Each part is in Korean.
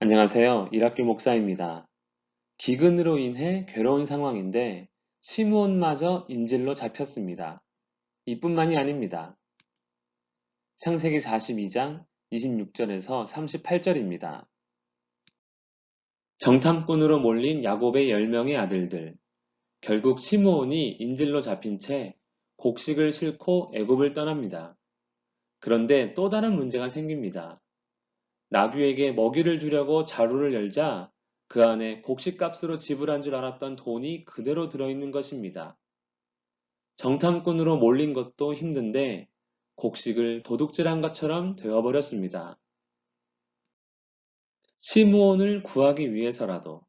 안녕하세요. 이학규 목사입니다. 기근으로 인해 괴로운 상황인데 시므온마저 인질로 잡혔습니다. 이뿐만이 아닙니다. 창세기 42장 26절에서 38절입니다. 정탐꾼으로 몰린 야곱의 10명의 아들들. 결국 시므온이 인질로 잡힌 채 곡식을 싣고 애굽을 떠납니다. 그런데 또 다른 문제가 생깁니다. 나귀에게 먹이를 주려고 자루를 열자 그 안에 곡식값으로 지불한 줄 알았던 돈이 그대로 들어있는 것입니다. 정탐꾼으로 몰린 것도 힘든데 곡식을 도둑질한 것처럼 되어버렸습니다. 시므온을 구하기 위해서라도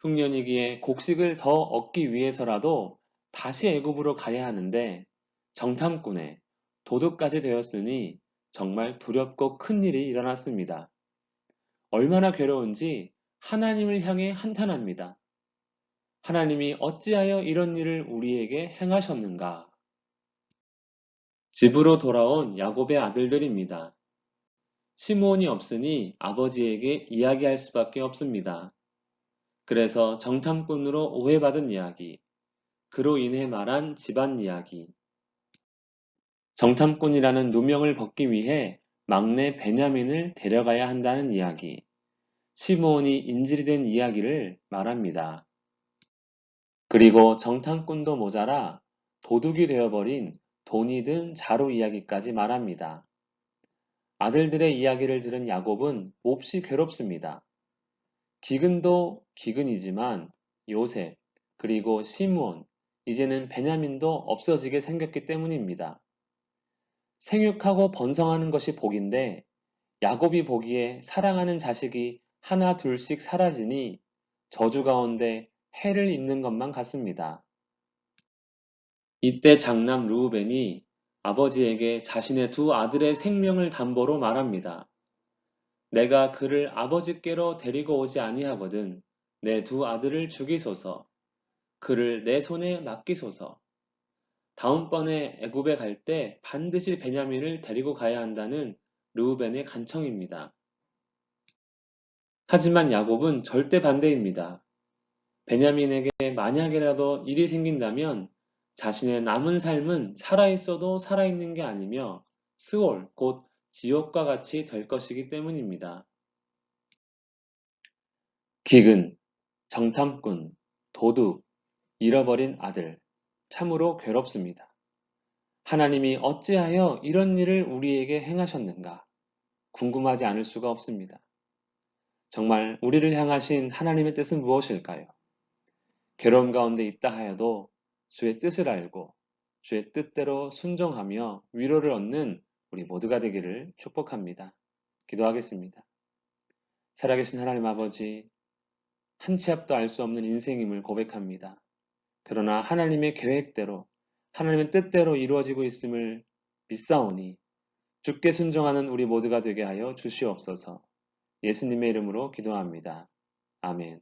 흉년이기에 곡식을 더 얻기 위해서라도 다시 애굽으로 가야 하는데 정탐꾼에 도둑까지 되었으니 정말 두렵고 큰 일이 일어났습니다. 얼마나 괴로운지 하나님을 향해 한탄합니다. 하나님이 어찌하여 이런 일을 우리에게 행하셨는가? 집으로 돌아온 야곱의 아들들입니다. 시므온이 없으니 아버지에게 이야기할 수밖에 없습니다. 그래서 정탐꾼으로 오해받은 이야기, 그로 인해 말한 집안 이야기, 정탐꾼이라는 누명을 벗기 위해 막내 베냐민을 데려가야 한다는 이야기, 시므온이 인질이 된 이야기를 말합니다. 그리고 정탐꾼도 모자라 도둑이 되어버린 돈이 든 자루 이야기까지 말합니다. 아들들의 이야기를 들은 야곱은 몹시 괴롭습니다. 기근도 기근이지만 요셉, 그리고 시므온, 이제는 베냐민도 없어지게 생겼기 때문입니다. 생육하고 번성하는 것이 복인데 야곱이 보기에 사랑하는 자식이 하나 둘씩 사라지니 저주 가운데 해를 입는 것만 같습니다. 이때 장남 르우벤이 아버지에게 자신의 두 아들의 생명을 담보로 말합니다. 내가 그를 아버지께로 데리고 오지 아니하거든 내 두 아들을 죽이소서. 그를 내 손에 맡기소서. 다음번에 애굽에 갈 때 반드시 베냐민을 데리고 가야 한다는 르우벤의 간청입니다. 하지만 야곱은 절대 반대입니다. 베냐민에게 만약이라도 일이 생긴다면 자신의 남은 삶은 살아있어도 살아있는 게 아니며 스올, 곧 지옥과 같이 될 것이기 때문입니다. 기근, 정탐꾼, 도둑, 잃어버린 아들, 참으로 괴롭습니다. 하나님이 어찌하여 이런 일을 우리에게 행하셨는가? 궁금하지 않을 수가 없습니다. 정말 우리를 향하신 하나님의 뜻은 무엇일까요? 괴로움 가운데 있다 하여도 주의 뜻을 알고 주의 뜻대로 순종하며 위로를 얻는 우리 모두가 되기를 축복합니다. 기도하겠습니다. 살아계신 하나님 아버지, 한 치 앞도 알 수 없는 인생임을 고백합니다. 그러나 하나님의 계획대로, 하나님의 뜻대로 이루어지고 있음을 믿사오니 주께 순종하는 우리 모두가 되게 하여 주시옵소서. 예수님의 이름으로 기도합니다. 아멘.